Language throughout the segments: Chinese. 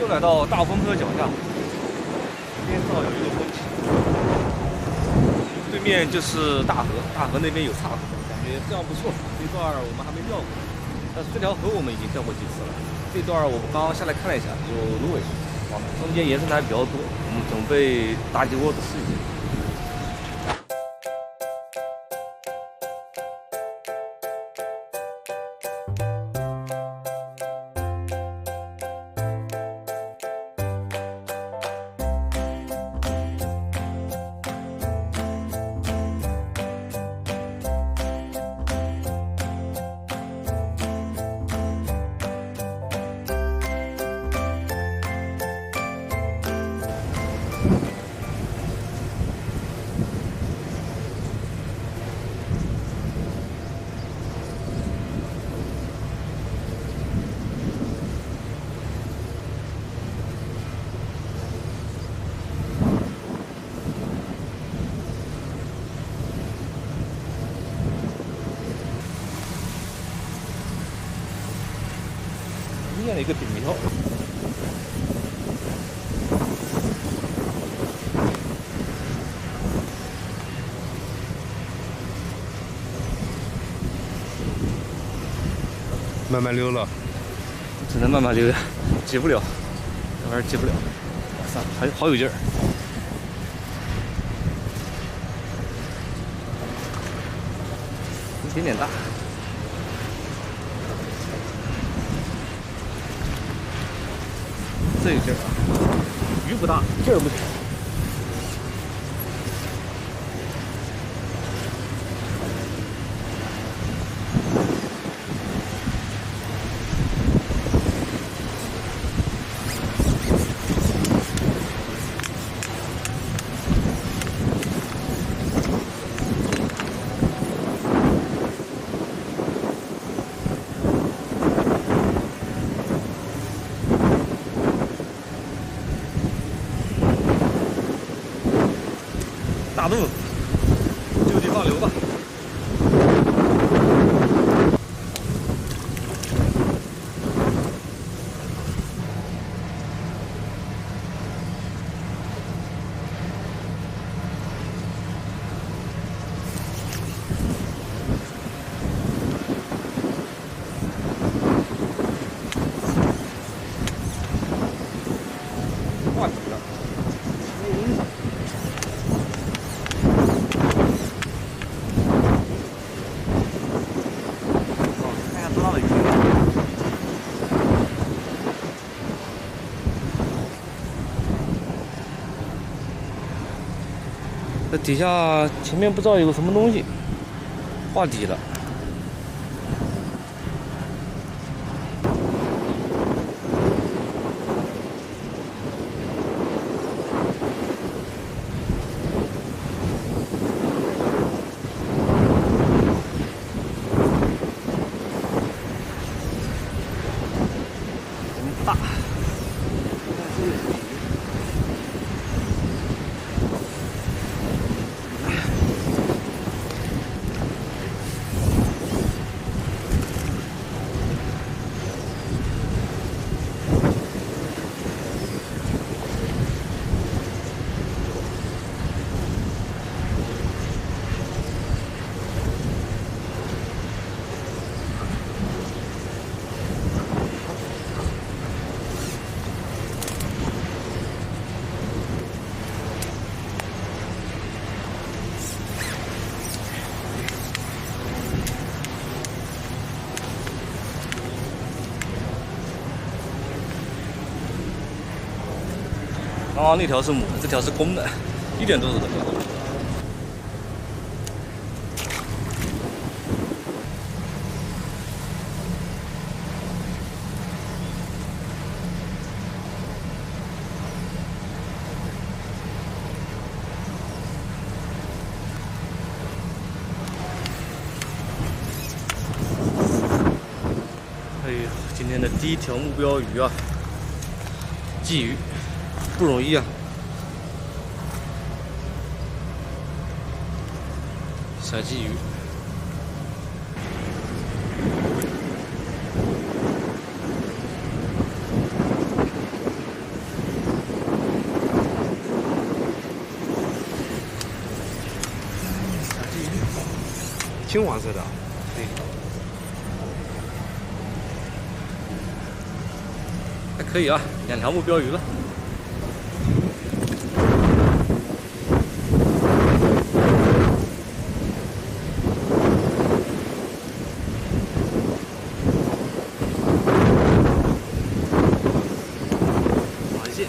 又来到大风车脚下，边上有一个风旗，对面就是大河，大河那边有岔河，感觉这样不错。这段我们还没钓过，但是这条河我们已经钓过几次了。这段我们刚刚下来看了一下，有芦苇，中间延伸的还比较多，我们准备大鸡窝子试一下。 明显的一个顶苗，慢慢溜了，只能慢慢溜，急不了，这玩意儿急不了。算了，还好有劲儿。一点点大。 这有劲儿啊！鱼不大，劲儿不小。大肚子，就地放流吧。挂底了，没影响。 这底下前面不知道有个什么东西，挂底了。大。 刚刚那条是母的，这条是公的，一点肚子都没有。哎呀，今天的第一条目标鱼啊，鲫鱼。 不容易啊！小鲫鱼，青黄色的。对，还可以啊，2条目标鱼了。螃蟹。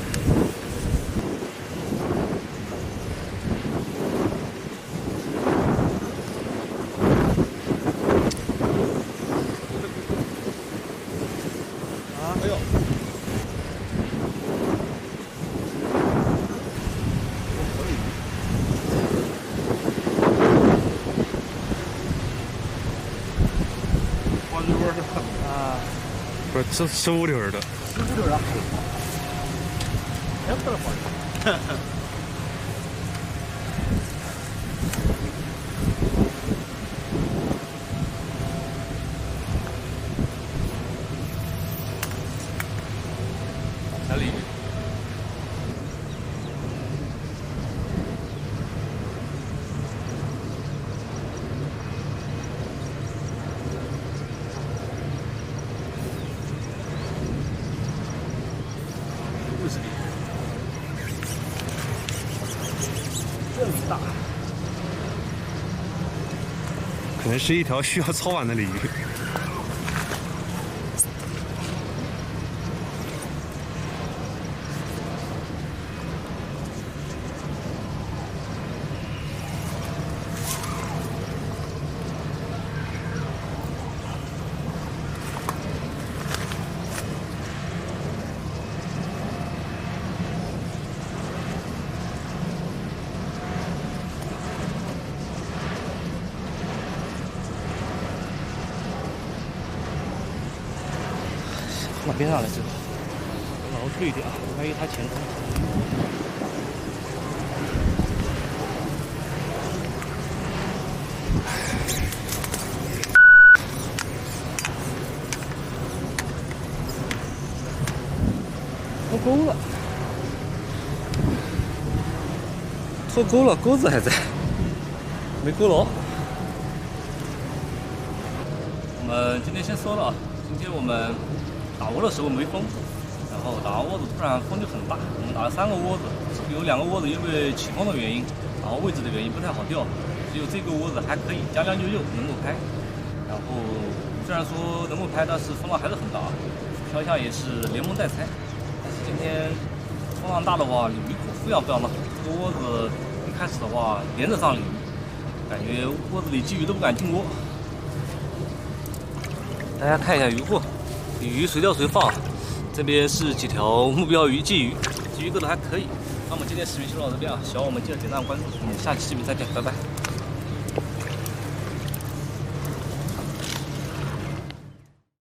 哎呦！花溜的啊，不是吃五溜的。吃五溜啊！太不了花。小鲤鱼。 50厘，这么大，可能是一条需要操完的鲤鱼。往边上来这个，往后退一点啊，万一它前头。脱钩了，脱钩了，钩子还在，没勾牢。我们今天先收了啊，今天我们。 打窝的时候没风，然后打完窝子突然风就很大，我们打了3个窝子，有2个窝子因为起风的原因，然后位置的原因不太好钓，只有这个窝子还可以将将就就能够拍。然后虽然说能够拍，但是风浪还是很大，漂下也是连蒙带猜。但是今天风浪大的话，鲤鱼口非常大，这个窝子一开始的话连着上鲤鱼，感觉窝子里鲫鱼都不敢进窝。大家看一下鱼货。 鲤鱼随钓随放，这边是几条目标鱼，鲫鱼，鲫鱼钓的还可以。那么今天视频就到这边啊，喜欢我们记得点赞关注，我们下期视频再见，拜拜。